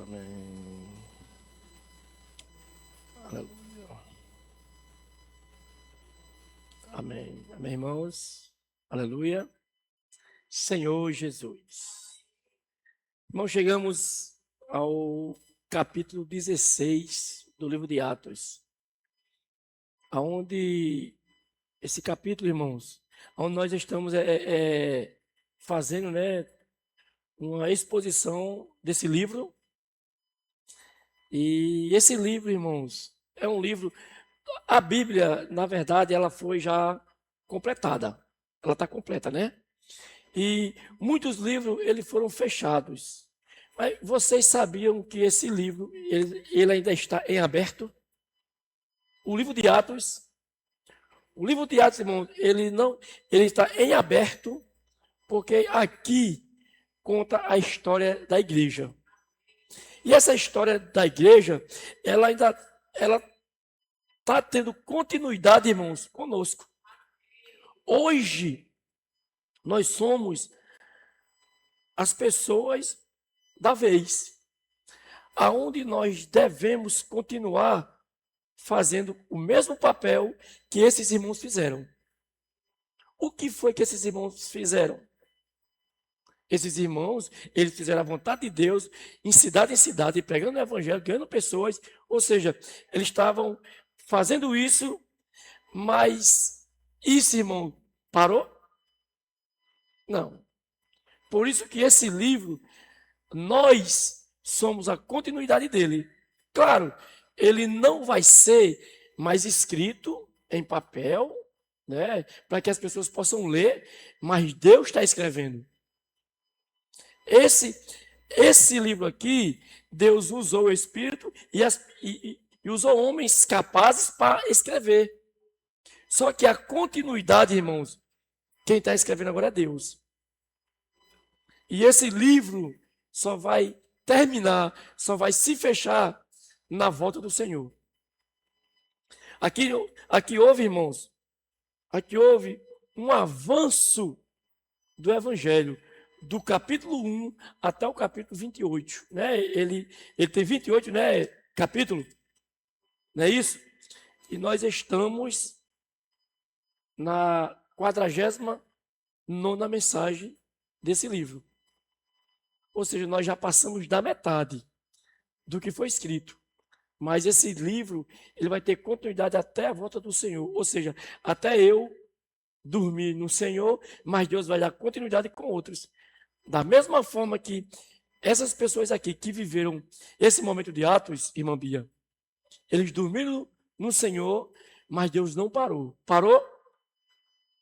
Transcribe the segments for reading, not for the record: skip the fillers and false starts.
Amém. Aleluia. Amém. Amém, irmãos. Aleluia. Senhor Jesus. Irmãos, chegamos ao capítulo 16 do livro de Atos, aonde esse capítulo, irmãos, onde nós estamos fazendo, uma exposição desse livro. E esse livro, irmãos, é um livro. A Bíblia, na verdade, ela foi já completada. Ela está completa, né? E muitos livros eles foram fechados. Mas vocês sabiam que esse livro ele ainda está em aberto? O livro de Atos, irmãos, ele está em aberto porque aqui conta a história da igreja. E essa história da igreja, ela está tendo continuidade, irmãos, conosco. Hoje, nós somos as pessoas da vez, aonde nós devemos continuar fazendo o mesmo papel que esses irmãos fizeram. O que foi que esses irmãos fizeram? Esses irmãos, eles fizeram a vontade de Deus em cidade, pregando o evangelho, ganhando pessoas, ou seja, eles estavam fazendo isso, mas isso, irmão, parou? Não. Por isso que esse livro, nós somos a continuidade dele. Claro, ele não vai ser mais escrito em papel, né, para que as pessoas possam ler, mas Deus está escrevendo. Esse livro aqui, Deus usou o Espírito e usou homens capazes para escrever. Só que a continuidade, irmãos, quem está escrevendo agora é Deus. E esse livro só vai terminar, só vai se fechar na volta do Senhor. Aqui houve, irmãos, aqui houve um avanço do Evangelho, do capítulo 1 até o capítulo 28. Né? Ele tem 28, né, capítulo, não é isso? E nós estamos na 49ª mensagem desse livro. Ou seja, nós já passamos da metade do que foi escrito. Mas esse livro, ele vai ter continuidade até a volta do Senhor. Ou seja, até eu dormir no Senhor, mas Deus vai dar continuidade com outros. Da mesma forma que essas pessoas aqui que viveram esse momento de Atos, irmã Bia, eles dormiram no Senhor, mas Deus não parou. Parou?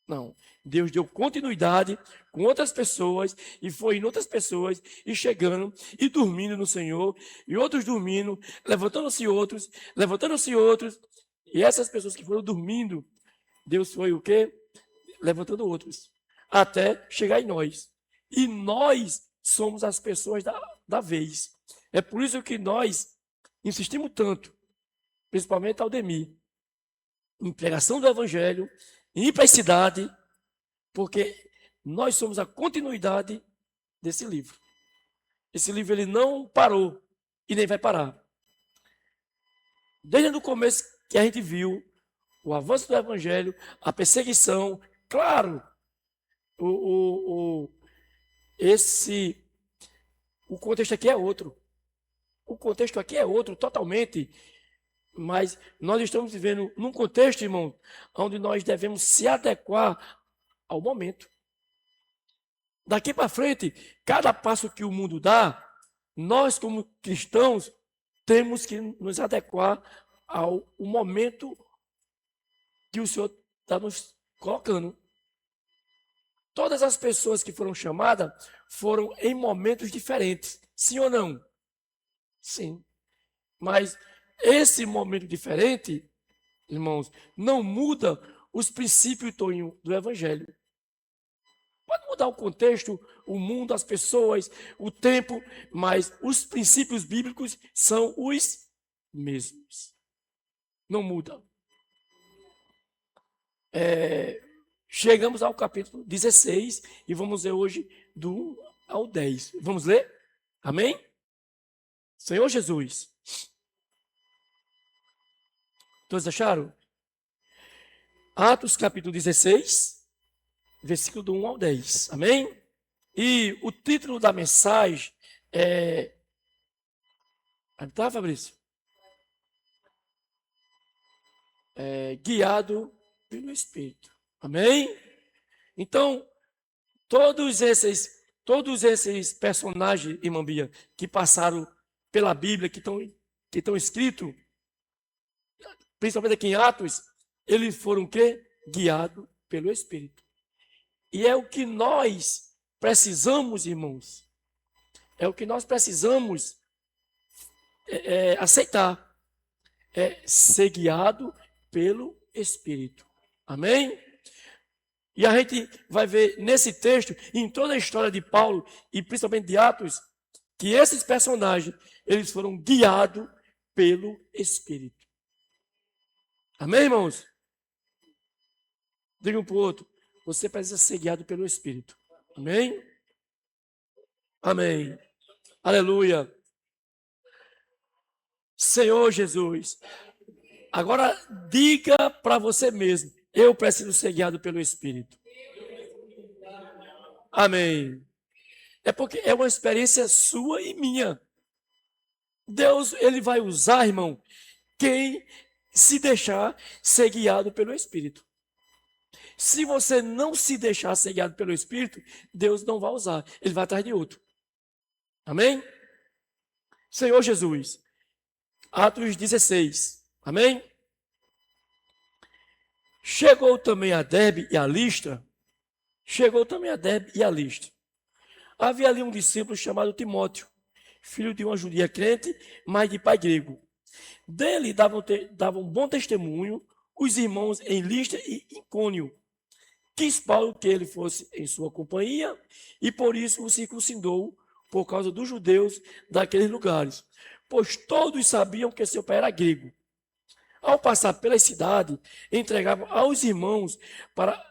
Não. Deus deu continuidade com outras pessoas e foi em outras pessoas e chegando e dormindo no Senhor e outros dormindo, levantando-se outros. E essas pessoas que foram dormindo, Deus foi o quê? Levantando outros. Até chegar em nós. E nós somos as pessoas da vez. É por isso que nós insistimos tanto, principalmente Aldemir, em pregação do Evangelho, em ir para a cidade, porque nós somos a continuidade desse livro. Esse livro ele não parou e nem vai parar. Desde o começo que a gente viu o avanço do Evangelho, a perseguição, claro, o contexto aqui é outro. O contexto aqui é outro totalmente, mas nós estamos vivendo num contexto, irmão, onde nós devemos se adequar ao momento. Daqui para frente, cada passo que o mundo dá, nós como cristãos temos que nos adequar ao momento que o Senhor está nos colocando. Todas as pessoas que foram chamadas foram em momentos diferentes. Sim ou não? Sim. Mas esse momento diferente, irmãos, não muda os princípios do Evangelho. Pode mudar o contexto, o mundo, as pessoas, o tempo, mas os princípios bíblicos são os mesmos. Não muda. Chegamos ao capítulo 16 e vamos ler hoje do 1 ao 10. Vamos ler? Amém? Senhor Jesus. Todos acharam? Atos capítulo 16, versículo do 1 ao 10. Amém? E o título da mensagem é... Tá, Fabrício? Guiado pelo Espírito. Amém? Então, todos esses personagens, irmã Bia, que passaram pela Bíblia, que estão escritos, principalmente aqui em Atos, eles foram o quê? Guiados pelo Espírito. E é o que nós precisamos, irmãos. É o que nós precisamos aceitar. É ser guiado pelo Espírito. Amém? E a gente vai ver nesse texto, em toda a história de Paulo, e principalmente de Atos, que esses personagens, eles foram guiados pelo Espírito. Amém, irmãos? Diga um para o outro, você precisa ser guiado pelo Espírito. Amém? Amém. Aleluia. Senhor Jesus, agora diga para você mesmo, eu preciso ser guiado pelo Espírito. Amém. É porque é uma experiência sua e minha. Deus, ele vai usar, irmão, quem se deixar ser guiado pelo Espírito. Se você não se deixar ser guiado pelo Espírito, Deus não vai usar. Ele vai atrás de outro. Amém? Senhor Jesus. Atos 16. Amém? Chegou também a Derbe e a Listra. Havia ali um discípulo chamado Timóteo, filho de uma judia crente, mas de pai grego. Dele davam bom testemunho os irmãos em Listra e Icônio. Quis Paulo que ele fosse em sua companhia e por isso o circuncidou por causa dos judeus daqueles lugares, pois todos sabiam que seu pai era grego. Ao passar pela cidade, entregavam aos irmãos para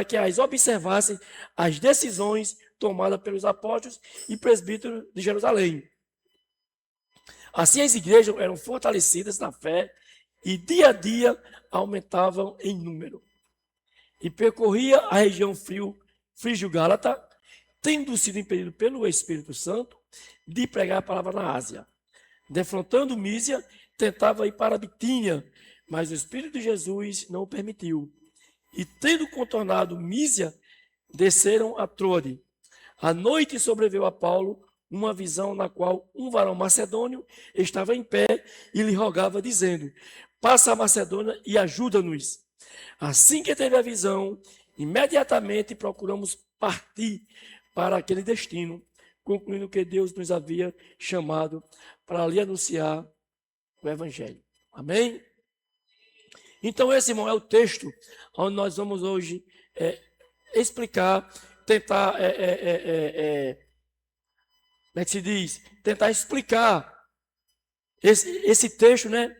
que as observassem as decisões tomadas pelos apóstolos e presbíteros de Jerusalém. Assim as igrejas eram fortalecidas na fé e dia a dia aumentavam em número. E percorria a região frígio-gálata, tendo sido impedido pelo Espírito Santo de pregar a palavra na Ásia. Defrontando Mísia, tentava ir para Bitínia, mas o Espírito de Jesus não o permitiu. E tendo contornado Mísia, desceram a Troade. À noite sobreveio a Paulo uma visão na qual um varão macedônio estava em pé e lhe rogava, dizendo: passa a Macedônia e ajuda-nos. Assim que teve a visão, imediatamente procuramos partir para aquele destino, concluindo que Deus nos havia chamado para lhe anunciar o Evangelho. Amém? Então, esse, irmão, é o texto onde nós vamos hoje explicar, tentar, como é que se diz? Tentar explicar esse texto, né?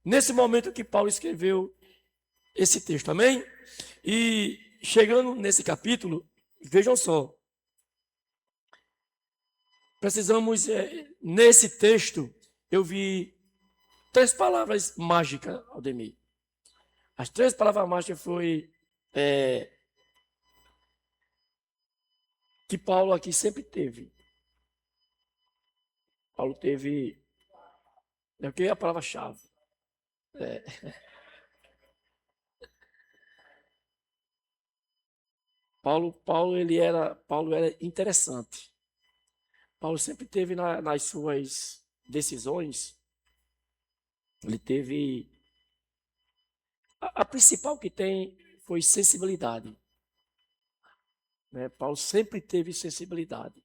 Nesse momento que Paulo escreveu esse texto, amém? E chegando nesse capítulo, vejam só, precisamos, nesse texto, eu vi 3 palavras mágicas, Aldemir. As 3 palavras mágicas foi que Paulo aqui sempre teve. Paulo teve, o que é a palavra-chave? Paulo era interessante. Paulo sempre teve nas suas decisões, ele teve, a principal que tem foi sensibilidade. Né? Paulo sempre teve sensibilidade,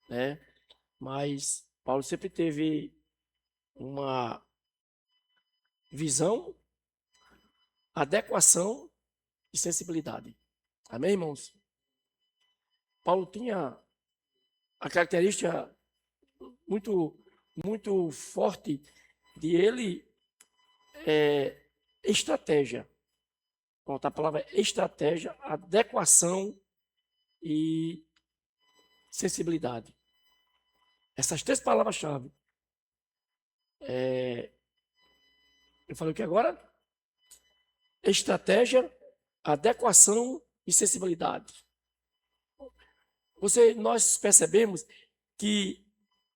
né? Mas Paulo sempre teve uma visão, adequação e sensibilidade. Amém, irmãos? Paulo tinha a característica muito, muito forte de ele estratégia. Pronto, a palavra é estratégia, adequação e sensibilidade. Essas 3 palavras-chave. Eu falei o que agora? Estratégia, adequação e sensibilidade. Nós percebemos que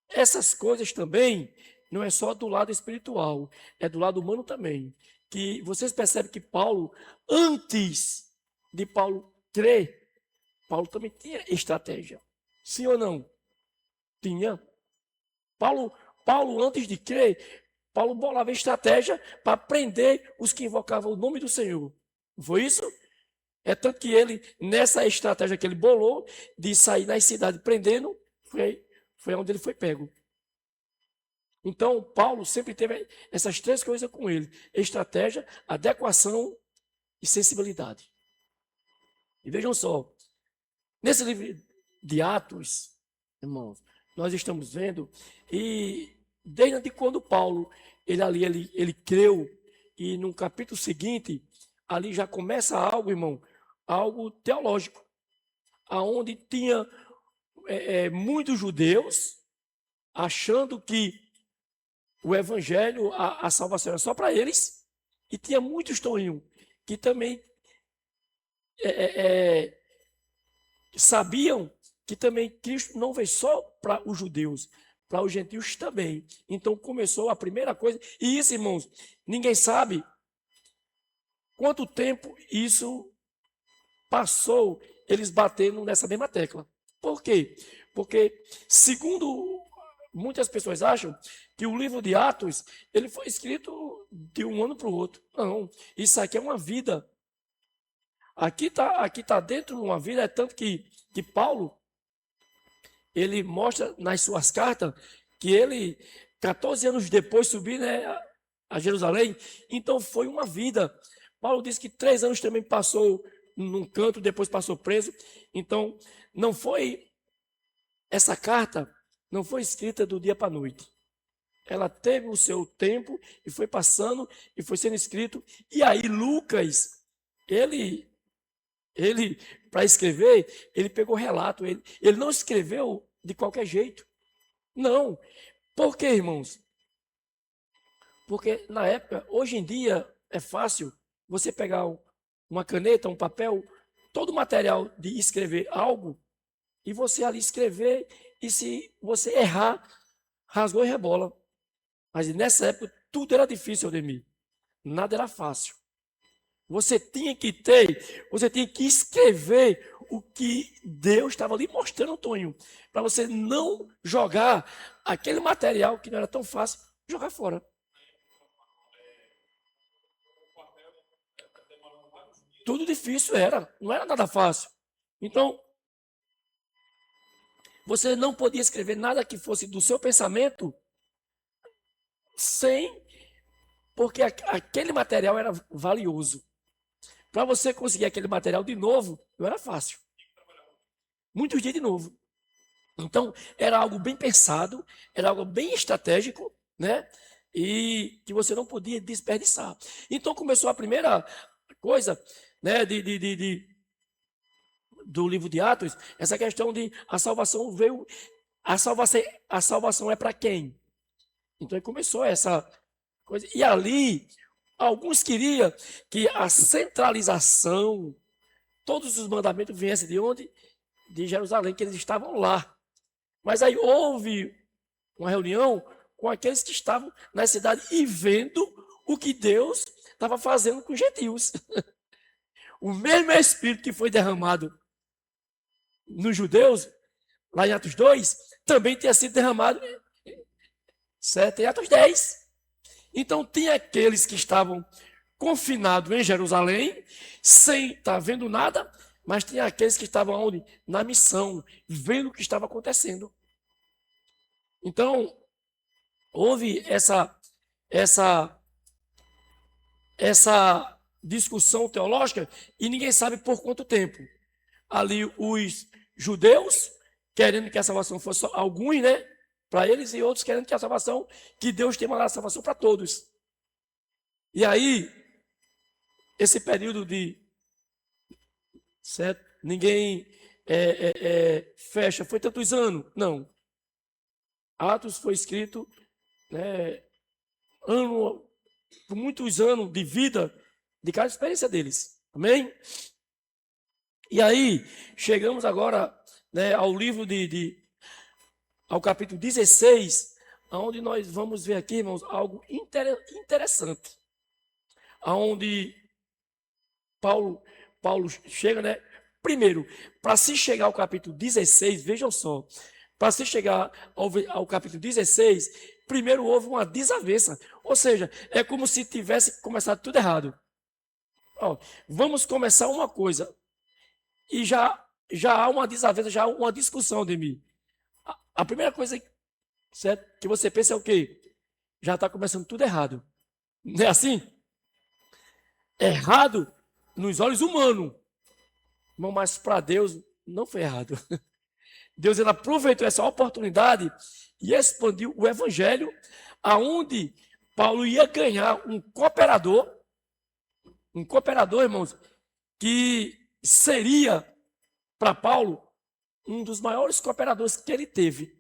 essas coisas também não é só do lado espiritual, é do lado humano também. Que vocês percebem que Paulo, antes de Paulo crer, Paulo também tinha estratégia. Sim ou não? Tinha. Paulo, antes de crer, Paulo bolava estratégia para prender os que invocavam o nome do Senhor. Não foi isso? É tanto que ele, nessa estratégia que ele bolou, de sair nas cidades prendendo, foi onde ele foi pego. Então, Paulo sempre teve essas 3 coisas com ele: estratégia, adequação e sensibilidade. E vejam só, nesse livro de Atos, irmãos, nós estamos vendo, e desde quando Paulo, ele creu, e no capítulo seguinte, ali já começa algo, irmão, algo teológico, aonde tinha muitos judeus achando que o evangelho, a salvação era só para eles, e tinha muitos toinhos que também sabiam que também Cristo não veio só para os judeus, para os gentios também. Então começou a primeira coisa, e isso, irmãos, ninguém sabe quanto tempo isso passou eles batendo nessa mesma tecla. Por quê? Porque, segundo muitas pessoas acham, que o livro de Atos ele foi escrito de um ano para o outro. Não, isso aqui é uma vida. Aqui tá dentro de uma vida, é tanto que Paulo, ele mostra nas suas cartas que ele, 14 anos depois, subiu, né, a Jerusalém. Então foi uma vida. Paulo disse que 3 anos também passou num canto, depois passou preso. Então, não foi, essa carta não foi escrita do dia para a noite. Ela teve o seu tempo e foi passando e foi sendo escrito. E aí Lucas, ele para escrever, ele pegou relato. Ele não escreveu de qualquer jeito. Não. Por quê, irmãos? Porque na época, hoje em dia, é fácil você pegar uma caneta, um papel, todo o material de escrever algo, e você ali escrever, e se você errar, rasgou e rebola. Mas nessa época, tudo era difícil, Aldemir. Nada era fácil. Você tinha que escrever o que Deus estava lhe mostrando, Tonho, para você não jogar aquele material que não era tão fácil, jogar fora. Tudo difícil era, não era nada fácil. Então, você não podia escrever nada que fosse do seu pensamento porque aquele material era valioso. Para você conseguir aquele material de novo, não era fácil. Muitos dias de novo. Então, era algo bem pensado, era algo bem estratégico, né? E que você não podia desperdiçar. Então, começou a primeira coisa, né, do livro de Atos, essa questão de a salvação veio. A salvação é para quem? Então, começou essa coisa. E ali, alguns queriam que a centralização, todos os mandamentos viessem de onde? De Jerusalém, que eles estavam lá. Mas aí houve uma reunião com aqueles que estavam na cidade e vendo o que Deus estava fazendo com os gentios. O mesmo Espírito que foi derramado nos judeus, lá em Atos 2, também tinha sido derramado em Atos 10. Então, tinha aqueles que estavam confinados em Jerusalém, sem estar vendo nada, mas tinha aqueles que estavam onde? Na missão, vendo o que estava acontecendo. Então, houve essa discussão teológica e ninguém sabe por quanto tempo. Ali os judeus querendo que a salvação fosse só alguns, né, para eles, e outros querendo que a salvação, que Deus tenha mandado a salvação para todos. E aí, esse período de, certo? Ninguém fecha, foi tantos anos. Não. Atos foi escrito, né, por muitos anos de vida de cada experiência deles. Amém? E aí, chegamos agora, né, ao livro ao capítulo 16, onde nós vamos ver aqui, irmãos, algo interessante. Onde Paulo chega, né? Primeiro, para se chegar ao capítulo 16, vejam só, para se chegar ao capítulo 16, primeiro houve uma desavença, ou seja, é como se tivesse começado tudo errado. Ó, vamos começar uma coisa, e já há uma desavença, já há uma discussão de mim. A primeira coisa, certo, que você pensa é o quê? Já está começando tudo errado. Não é assim? Errado nos olhos humanos. Mas para Deus não foi errado. Deus ele aproveitou essa oportunidade e expandiu o evangelho, aonde Paulo ia ganhar um cooperador, irmãos, que seria para Paulo um dos maiores cooperadores que ele teve.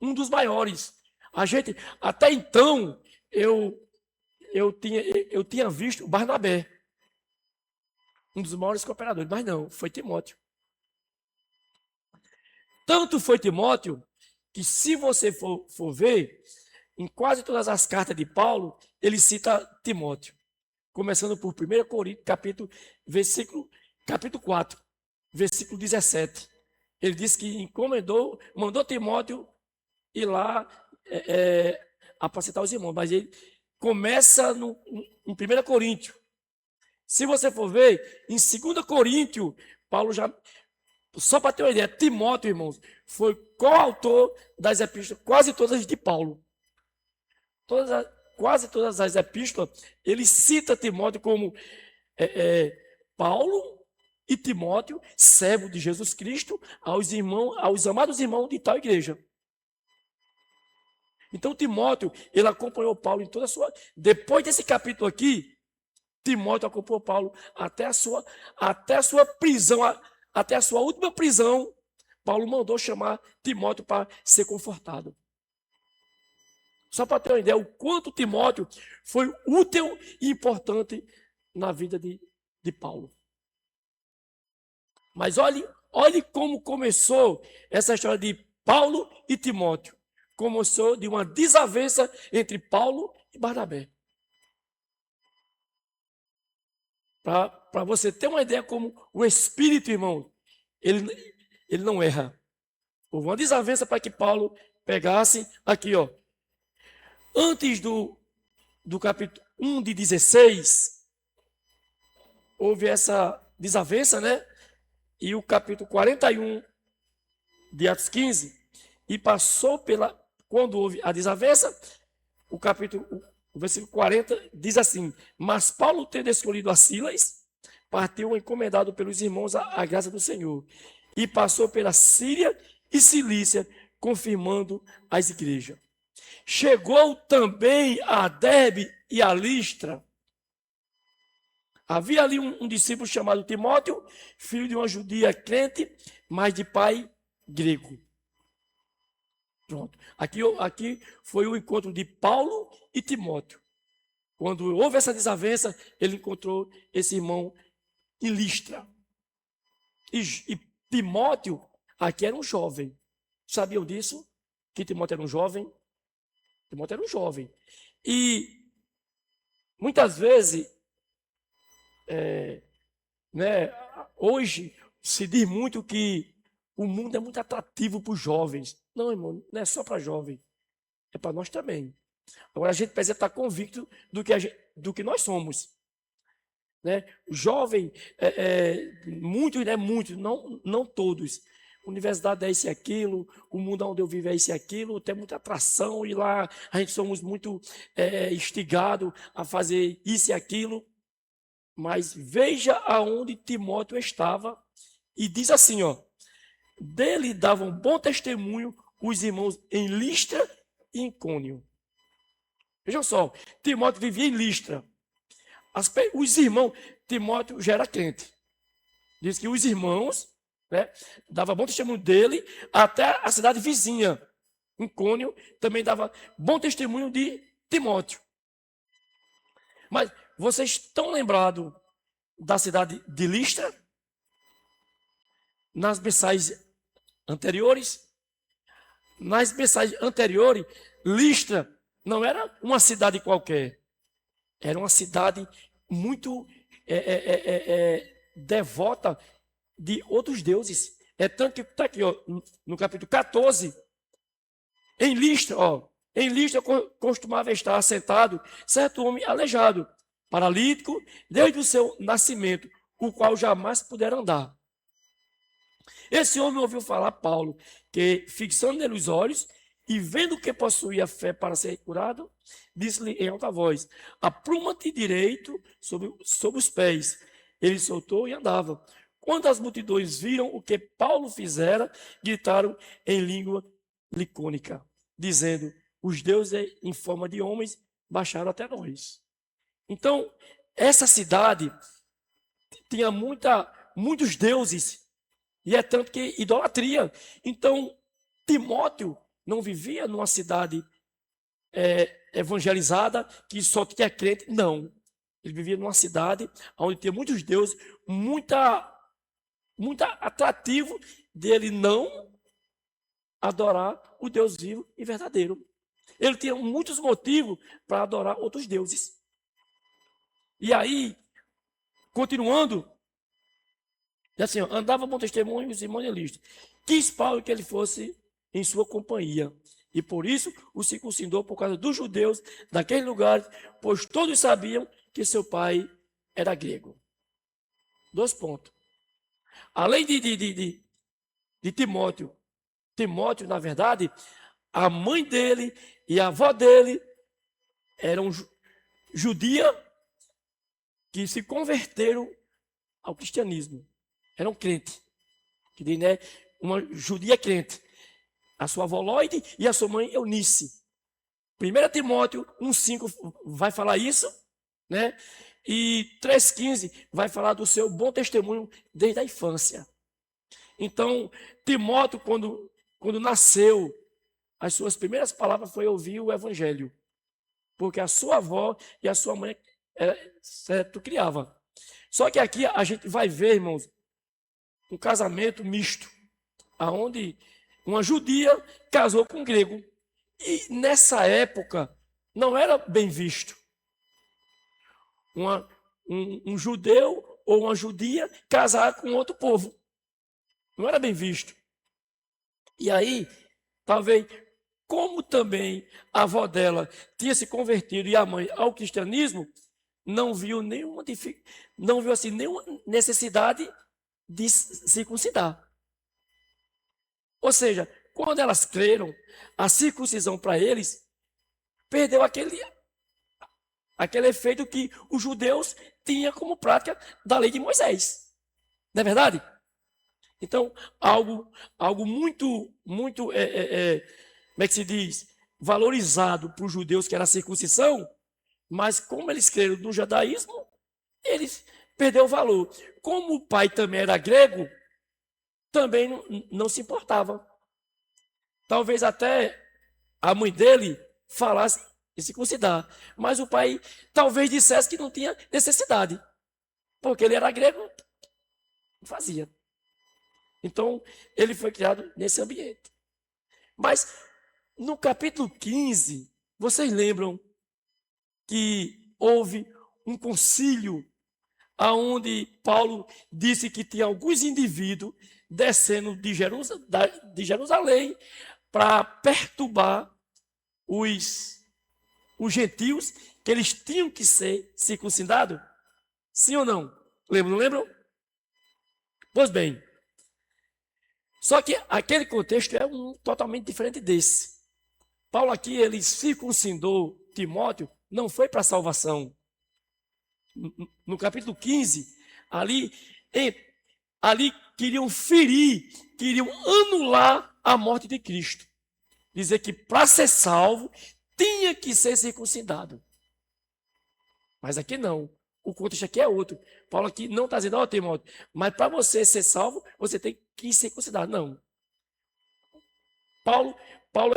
Um dos maiores. A gente, até então, eu tinha visto Barnabé, um dos maiores cooperadores, mas não, foi Timóteo. Tanto foi Timóteo, que se você for ver, em quase todas as cartas de Paulo, ele cita Timóteo. Começando por 1 Coríntios, capítulo 4, versículo 17. Ele diz que mandou Timóteo ir lá apacentar os irmãos, mas ele começa em 1 Coríntios. Se você for ver, em 2 Coríntios, Paulo já, só para ter uma ideia, Timóteo, irmãos, foi coautor das epístolas, quase todas de Paulo. Quase todas as epístolas, ele cita Timóteo como Paulo e Timóteo, servo de Jesus Cristo, aos amados irmãos de tal igreja. Então, Timóteo, ele acompanhou Paulo em toda a sua... Depois desse capítulo aqui, Timóteo acompanhou Paulo até a sua prisão, até a sua última prisão. Paulo mandou chamar Timóteo para ser confortado. Só para ter uma ideia, o quanto Timóteo foi útil e importante na vida de Paulo. Mas olhe como começou essa história de Paulo e Timóteo. Começou de uma desavença entre Paulo e Barnabé. Para você ter uma ideia como o Espírito, irmão, ele não erra. Houve uma desavença para que Paulo pegasse aqui, ó. Antes do capítulo 1 de 16, houve essa desavença, né? E o capítulo 41 de Atos 15, e passou quando houve a desavença, o versículo 40 diz assim: mas Paulo, tendo escolhido a Silas, partiu encomendado pelos irmãos à graça do Senhor, e passou pela Síria e Cilícia, confirmando as igrejas. Chegou também a Derbe e a Listra. Havia ali um discípulo chamado Timóteo, filho de uma judia crente, mas de pai grego. Pronto. Aqui foi o encontro de Paulo e Timóteo. Quando houve essa desavença, ele encontrou esse irmão em Listra. E Timóteo aqui era um jovem. Sabiam disso? Que Timóteo era um jovem? Timóteo era um jovem. E muitas vezes, hoje se diz muito que o mundo é muito atrativo para os jovens. Não, irmão, não é só para jovem. É para nós também. Agora a gente precisa estar convicto do que nós somos. Né? Jovem, muitos, não todos. Universidade é isso e aquilo, o mundo onde eu vivo é isso e aquilo, tem muita atração e lá a gente somos muito instigados a fazer isso e aquilo. Mas veja aonde Timóteo estava e diz assim, ó, dele davam bom testemunho os irmãos em Listra e em Icônio. Vejam só, Timóteo vivia em Listra. Os irmãos, Timóteo já era crente. Diz que os irmãos, né? Dava bom testemunho dele até a cidade vizinha, Icônio, também dava bom testemunho de Timóteo. Mas vocês estão lembrados da cidade de Listra? Nas mensagens anteriores? Nas mensagens anteriores, Listra não era uma cidade qualquer. Era uma cidade muito devota de outros deuses. É tanto que está aqui, ó, no capítulo 14, em Listra costumava estar assentado certo homem aleijado, paralítico, desde o seu nascimento, o qual jamais pudera andar. Esse homem ouviu falar Paulo, que, fixando nele os olhos e vendo que possuía fé para ser curado, disse-lhe em alta voz: apruma-te direito sobre os pés. Ele soltou e andava. Quando as multidões viram o que Paulo fizera, gritaram em língua licônica, dizendo: os deuses em forma de homens baixaram até nós. Então, essa cidade tinha muitos deuses, e é tanto que idolatria. Então, Timóteo não vivia numa cidade evangelizada, que só tinha crente, não. Ele vivia numa cidade onde tinha muitos deuses, muito atrativo dele não adorar o Deus vivo e verdadeiro. Ele tinha muitos motivos para adorar outros deuses. E aí, continuando, assim, andava bom testemunho e evangelista. Quis Paulo que ele fosse em sua companhia. E por isso o circuncidou por causa dos judeus daquele lugar, pois todos sabiam que seu pai era grego. 2 pontos. Além de Timóteo, na verdade, a mãe dele e a avó dele eram judia que se converteram ao cristianismo. Eram crentes. Que diz, né? Uma judia crente. A sua avó Loide e a sua mãe Eunice. 1 Timóteo 1,5 vai falar isso, né? E 3,15 vai falar do seu bom testemunho desde a infância. Então, Timóteo, quando nasceu, as suas primeiras palavras foi ouvir o evangelho. Porque a sua avó e a sua mãe certo, criava. Só que aqui a gente vai ver, irmãos, um casamento misto, aonde uma judia casou com um grego. E nessa época não era bem visto um judeu ou uma judia casar com outro povo. Não era bem visto. E aí, talvez, como também a avó dela tinha se convertido e a mãe ao cristianismo, não viu nenhuma necessidade de circuncidar. Ou seja, quando elas creram, a circuncisão para eles perdeu aquele efeito que os judeus tinham como prática da lei de Moisés. Não é verdade? Então, algo muito, como é que se diz? Valorizado para os judeus, que era a circuncisão, mas como eles creram no judaísmo, eles perderam o valor. Como o pai também era grego, também não se importava. Talvez até a mãe dele falasse em circuncidar, mas o pai talvez dissesse que não tinha necessidade, porque ele era grego, não fazia. Então, ele foi criado nesse ambiente. Mas, no capítulo 15, vocês lembram que houve um concílio onde Paulo disse que tinha alguns indivíduos descendo de Jerusalém para perturbar os gentios, que eles tinham que ser circuncidados? Sim ou não? Não lembram? Pois bem, só que aquele contexto é totalmente diferente desse. Paulo aqui, ele circuncidou Timóteo, não foi para salvação. No capítulo 15, ali queriam queriam anular a morte de Cristo. Dizer que para ser salvo, tinha que ser circuncidado. Mas aqui não. o contexto aqui é outro. Paulo aqui não está dizendo, ó, Timóteo, mas para você ser salvo, você tem que ser considerado. Não. Paulo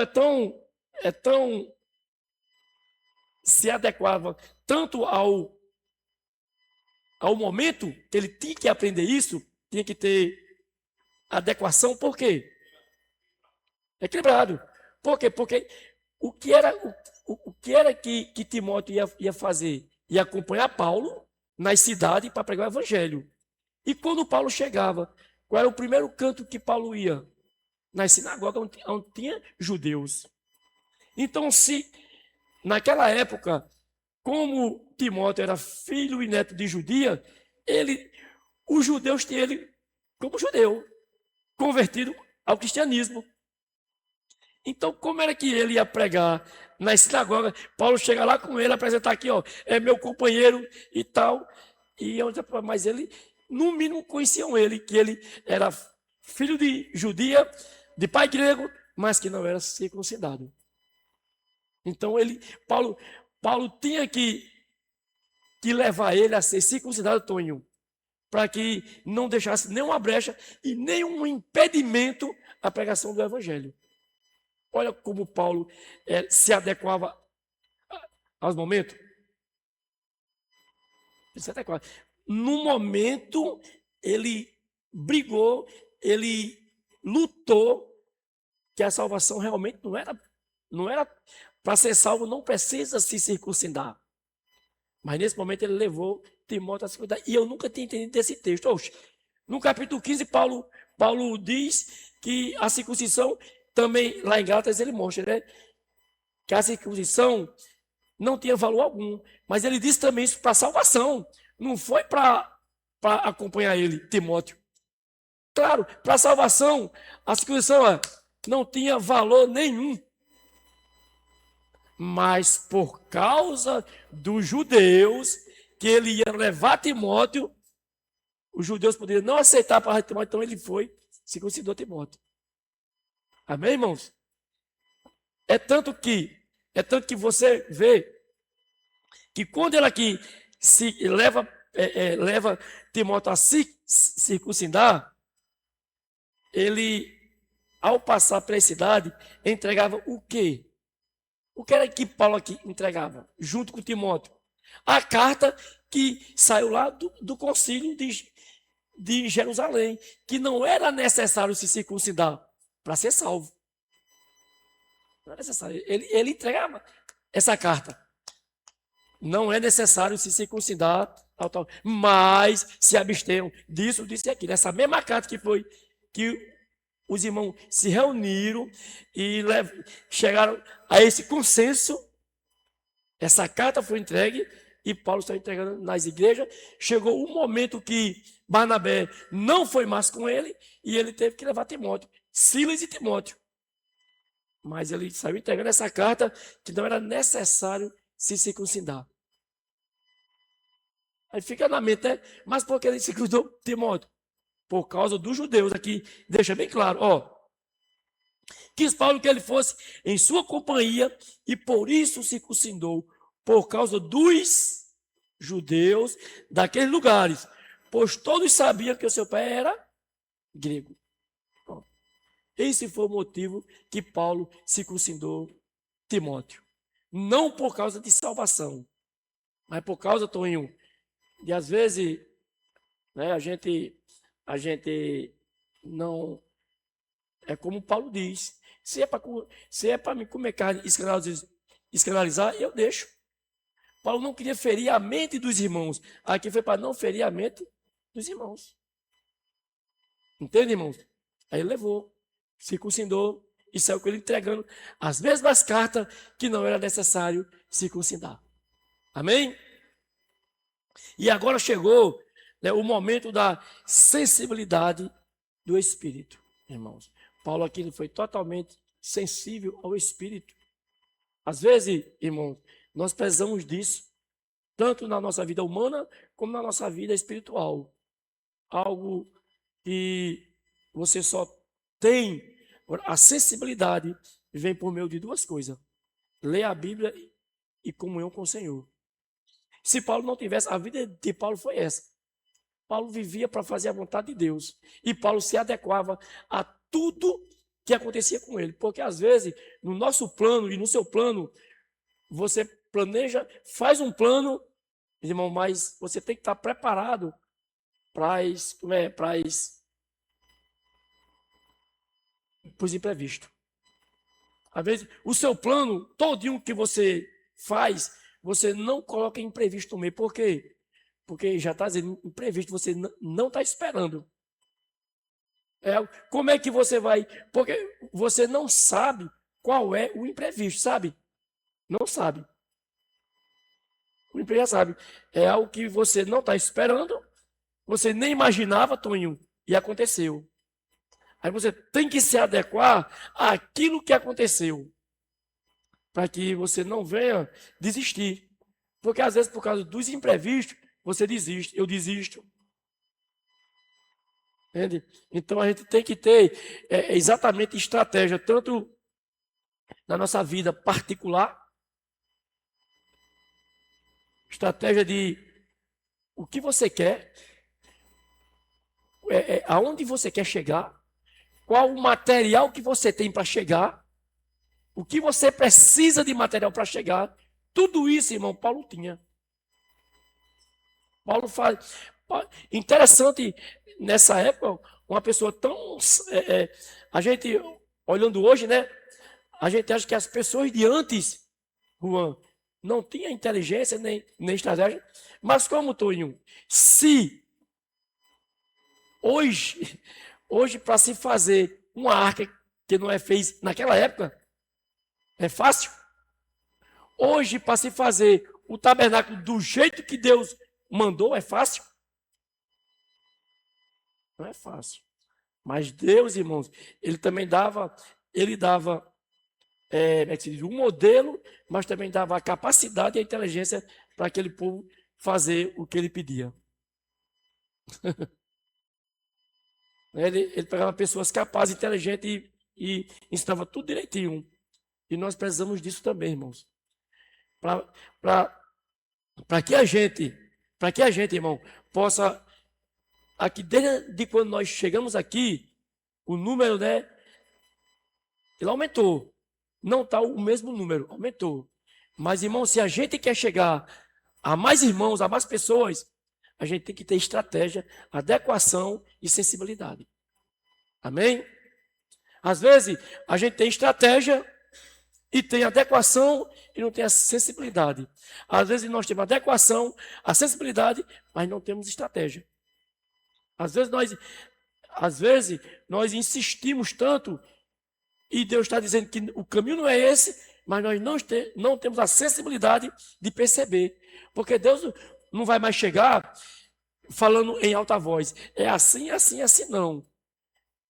é tão se adequava tanto ao momento que ele tinha que aprender isso, tinha que ter adequação, por quê? Equilibrado. Por quê? Porque o que era que Timóteo ia fazer? Ia acompanhar Paulo nas cidades para pregar o evangelho. E quando Paulo chegava, qual era o primeiro canto que Paulo ia? Nas sinagogas onde tinha judeus. Então, se naquela época, como Timóteo era filho e neto de judia, os judeus tinham ele como judeu, convertido ao cristianismo. Então, como era que ele ia pregar na sinagoga? Paulo chega lá com ele, apresentar aqui, ó, é meu companheiro e tal. Mas ele, no mínimo, conheciam ele, que ele era filho de judia, de pai grego, mas que não era circuncidado. Então, Paulo tinha que levar ele a ser circuncidado, Tonho, para que não deixasse nenhuma brecha e nenhum impedimento à pregação do evangelho. Olha como Paulo se adequava aos momentos. Ele se adequava. No momento, ele brigou, ele lutou, que a salvação realmente não era para ser salvo, não precisa se circuncidar. Mas nesse momento ele levou Timóteo a circuncidar. E eu nunca tinha entendido esse texto. Oxe, no capítulo 15, Paulo diz que a circuncisão também, lá em Gálatas, ele mostra, né? Que a circuncisão não tinha valor algum. Mas ele disse também isso para salvação. Não foi para acompanhar ele, Timóteo. Claro, para salvação, a circuncisão não tinha valor nenhum. Mas por causa dos judeus, que ele ia levar Timóteo, os judeus poderiam não aceitar para Timóteo, então ele foi, circuncidou Timóteo. Amém, irmãos? É tanto que você vê que quando ele aqui leva Timóteo a se circuncidar, ele, ao passar pela cidade, entregava o quê? O que era que Paulo aqui entregava, junto com Timóteo? A carta que saiu lá do concílio de Jerusalém, que não era necessário se circuncidar para ser salvo. Não era necessário. Ele entregava essa carta. Não é necessário se circuncidar, mas se abstenham disso, disso e aquilo. Essa mesma carta que os irmãos se reuniram e chegaram a esse consenso. Essa carta foi entregue e Paulo está entregando nas igrejas. Chegou o momento que Barnabé não foi mais com ele e ele teve que levar Timóteo, Silas e Timóteo. Mas ele saiu entregando essa carta que não era necessário se circuncidar. Aí fica na mente, né? Mas por que ele circuncidou Timóteo? Por causa dos judeus. Aqui deixa bem claro, ó. Quis Paulo que ele fosse em sua companhia e por isso circuncidou, por causa dos judeus daqueles lugares, pois todos sabiam que o seu pai era grego. Bom, esse foi o motivo que Paulo circuncidou Timóteo. Não por causa de salvação, mas por causa, Toninho, de às vezes, né, a gente não... É como Paulo diz, se é para me comer carne e escandalizar, eu deixo. Paulo não queria ferir a mente dos irmãos. Aqui foi para não ferir a mente dos irmãos. Entende, irmãos? Aí ele levou, circuncidou e saiu com ele entregando as mesmas cartas que não era necessário circuncidar. Amém? E agora chegou, né, o momento da sensibilidade do Espírito, irmãos. Paulo aqui foi totalmente sensível ao Espírito. Às vezes, irmãos, nós precisamos disso, tanto na nossa vida humana, como na nossa vida espiritual. Algo que você só tem, a sensibilidade vem por meio de duas coisas: ler a Bíblia e comunhão com o Senhor. se Paulo não tivesse, a vida de Paulo foi essa. Paulo vivia para fazer a vontade de Deus. E Paulo se adequava a tudo que acontecia com ele. Porque às vezes, no nosso plano e no seu plano, você planeja, faz um plano, irmão, mas você tem que estar preparado para os imprevistos. Às vezes, o seu plano, todinho que você faz, você não coloca imprevisto no meio. Por quê? Porque já está dizendo imprevisto, você não está esperando. Como é que você vai? Porque você não sabe qual é o imprevisto, sabe? Não sabe. O imprevisto sabe. É algo que você não está esperando, você nem imaginava, Toninho, e aconteceu. Aí você tem que se adequar àquilo que aconteceu, para que você não venha desistir. Porque às vezes, por causa dos imprevistos, você desiste, eu desisto. Entende? Então a gente tem que ter exatamente estratégia, tanto na nossa vida particular, estratégia de o que você quer, aonde você quer chegar, qual o material que você tem para chegar, o que você precisa de material para chegar. Tudo isso, irmão, Paulo tinha. Paulo faz. Interessante, nessa época, uma pessoa tão. A gente, olhando hoje, né? A gente acha que as pessoas de antes, Juan, não tinham inteligência nem estratégia. Mas como, Toninho, se hoje para se fazer uma arca que não é fez naquela época, é fácil. Hoje, para se fazer o tabernáculo do jeito que Deus mandou, é fácil? Não é fácil. Mas Deus, irmãos, ele também dava, um modelo, mas também dava a capacidade e a inteligência para aquele povo fazer o que ele pedia. Ele pegava pessoas capazes, inteligentes e ensinava tudo direitinho. E nós precisamos disso também, irmãos. Para que a gente, irmão, possa, aqui desde quando nós chegamos aqui, o número, né, ele aumentou. Não está o mesmo número, aumentou. Mas, irmão, se a gente quer chegar a mais irmãos, a mais pessoas, a gente tem que ter estratégia, adequação e sensibilidade. Amém? Às vezes, a gente tem estratégia e tem adequação e não tem a sensibilidade. Às vezes, nós temos adequação, a sensibilidade, mas não temos estratégia. Às vezes, nós insistimos tanto e Deus está dizendo que o caminho não é esse, mas nós não temos a sensibilidade de perceber. Porque Deus não vai mais chegar falando em alta voz. É assim, assim, assim, não.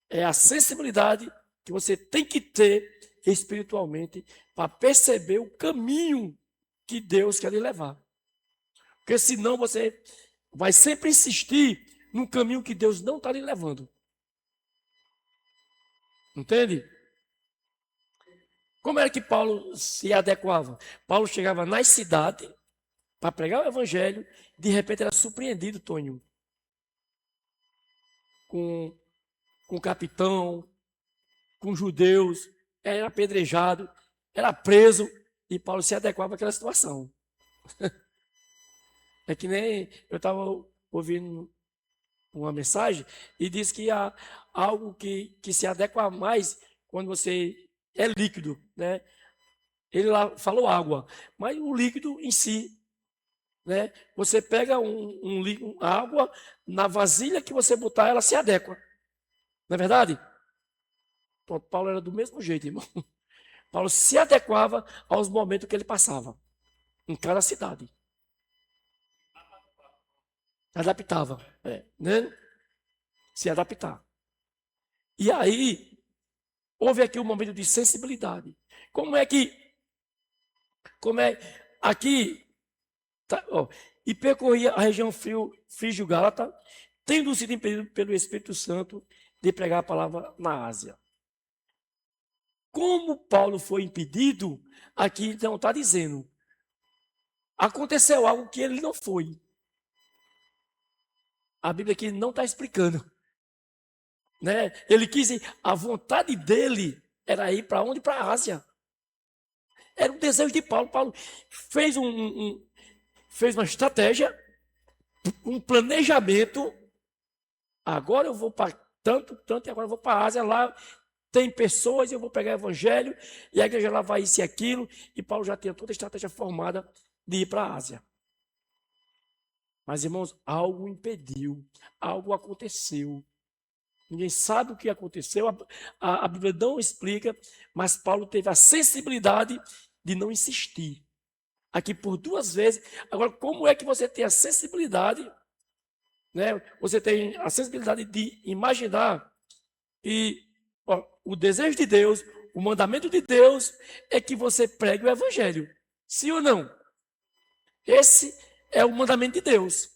É a sensibilidade que você tem que ter espiritualmente para perceber o caminho que Deus quer lhe levar. Porque senão você vai sempre insistir num caminho que Deus não está lhe levando. Entende? Como era que Paulo se adequava? Paulo chegava nas cidades para pregar o evangelho, de repente era surpreendido, Tonho, com o capitão, com judeus, era apedrejado, era preso, e Paulo se adequava àquela situação. É que nem eu estava ouvindo uma mensagem e disse que há algo que se adequa mais quando você é líquido, né? Ele lá falou água, mas o líquido em si, né? Você pega água, na vasilha que você botar, ela se adequa. Não é verdade? Paulo era do mesmo jeito, irmão. Paulo se adequava aos momentos que ele passava, em cada cidade. Adaptava, né? Se adaptar. E aí, houve aqui um momento de sensibilidade. Aqui, tá, e percorria a região frígio-gálata, tendo sido impedido pelo Espírito Santo de pregar a palavra na Ásia. Como Paulo foi impedido, aqui então está dizendo, aconteceu algo que ele não foi. A Bíblia aqui não está explicando. Né? Ele quis ir, a vontade dele era ir para onde? Para a Ásia. Era um desejo de Paulo. Paulo fez, fez uma estratégia, um planejamento. Agora eu vou para tanto, e agora eu vou para a Ásia. Lá tem pessoas, eu vou pegar o evangelho, e a igreja lá vai isso e aquilo. E Paulo já tinha toda a estratégia formada de ir para a Ásia. Mas, irmãos, algo impediu, algo aconteceu. Ninguém sabe o que aconteceu, a Bíblia não explica, mas Paulo teve a sensibilidade de não insistir. Aqui por 2 vezes. Agora, como é que você tem a sensibilidade, né? Você tem a sensibilidade de imaginar que o desejo de Deus, o mandamento de Deus é que você pregue o evangelho. Sim ou não? Esse é o mandamento de Deus.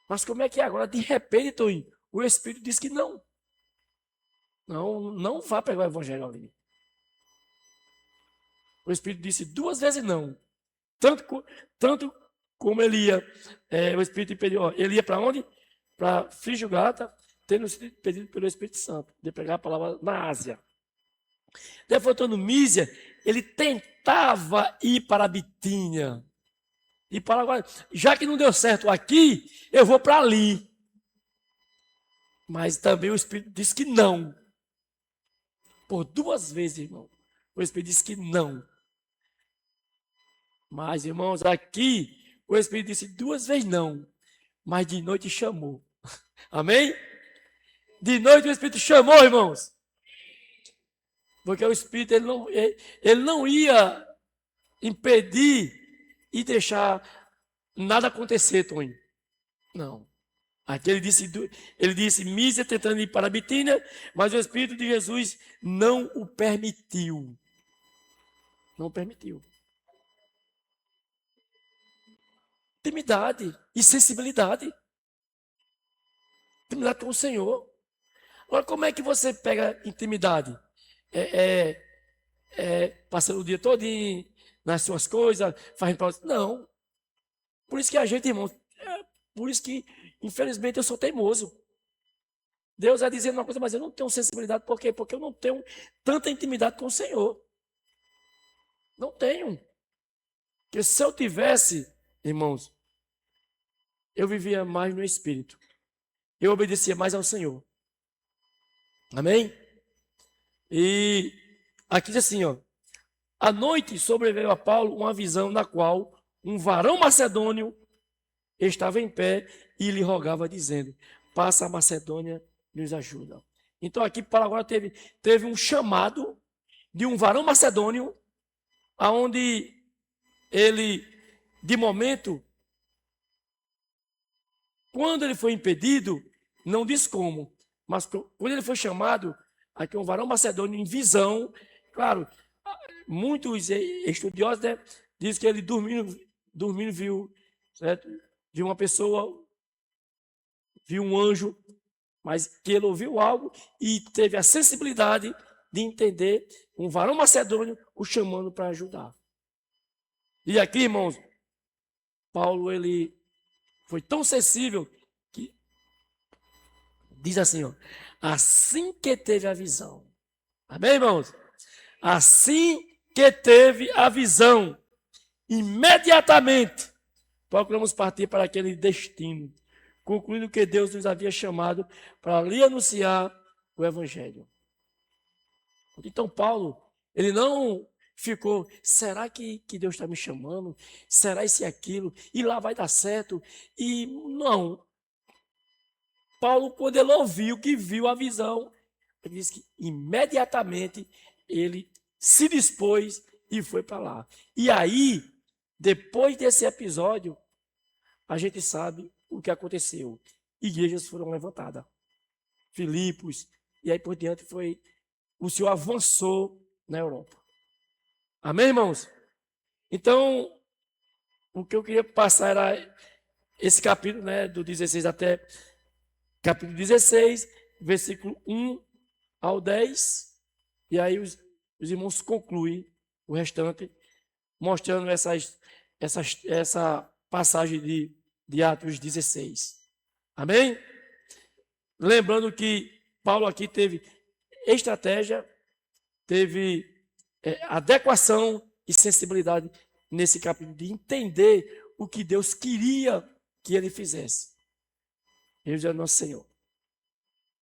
Mas como é que é agora? De repente, Toninho, o Espírito diz que não. Não vá pregar o evangelho ali. O Espírito disse 2 vezes não. Tanto como ele ia, o Espírito impediu, ele ia para onde? Para Frígio Gálata, tendo sido pedido pelo Espírito Santo, de pregar a palavra na Ásia. Levantando Mísia, ele tentava ir para a Bitínia. E para agora, já que não deu certo aqui, eu vou para ali. Mas também o Espírito disse que não. Por 2 vezes, irmão. O Espírito disse que não. Mas, irmãos, aqui o Espírito disse 2 vezes não. Mas de noite chamou. Amém? De noite o Espírito chamou, irmãos. Porque o Espírito ele não ia impedir e deixar nada acontecer, Tony. Não. Aqui ele disse Mísia tentando ir para a Bitínia, mas o Espírito de Jesus não o permitiu. Não permitiu. Intimidade e sensibilidade. Intimidade com o Senhor. Agora, como é que você pega intimidade? Passando o dia todo nas suas coisas, fazendo para você. Não. Por isso que a gente, irmão, por isso que, infelizmente, eu sou teimoso. Deus vai dizendo uma coisa, mas eu não tenho sensibilidade. Por quê? Porque eu não tenho tanta intimidade com o Senhor. Não tenho. Porque se eu tivesse, irmãos, eu vivia mais no Espírito. Eu obedecia mais ao Senhor. Amém? E aqui diz assim, ó. À noite sobreveio a Paulo uma visão na qual um varão macedônio estava em pé e lhe rogava, dizendo: passa a Macedônia e nos ajuda. Então aqui Paulo agora teve um chamado de um varão macedônio, aonde ele, de momento, quando ele foi impedido, não diz como, mas quando ele foi chamado, aqui um varão macedônio em visão, claro, muitos estudiosos, né, dizem que ele dormindo viu, certo? Viu uma pessoa, viu um anjo, mas que ele ouviu algo e teve a sensibilidade de entender um varão macedônio o chamando para ajudar. E aqui, irmãos, Paulo, ele foi tão sensível que diz assim, ó, assim que teve a visão. Amém, irmãos? Assim que teve a visão, imediatamente procuramos partir para aquele destino, concluindo que Deus nos havia chamado para lhe anunciar o Evangelho. Então, Paulo, ele não ficou, será que Deus está me chamando? Será isso e aquilo? E lá vai dar certo? E não. Paulo, quando ele ouviu, que viu a visão, ele disse que imediatamente ele se dispôs e foi para lá. E aí, depois desse episódio, a gente sabe o que aconteceu. Igrejas foram levantadas. Filipos, e aí por diante foi... O Senhor avançou na Europa. Amém, irmãos? Então, o que eu queria passar era esse capítulo, né, do 16 até capítulo 16, versículo 1 ao 10, e aí os irmãos concluem o restante mostrando essa passagem de Atos 16. Amém? Lembrando que Paulo aqui teve estratégia, teve adequação e sensibilidade nesse capítulo de entender o que Deus queria que ele fizesse. Ele é nosso Senhor.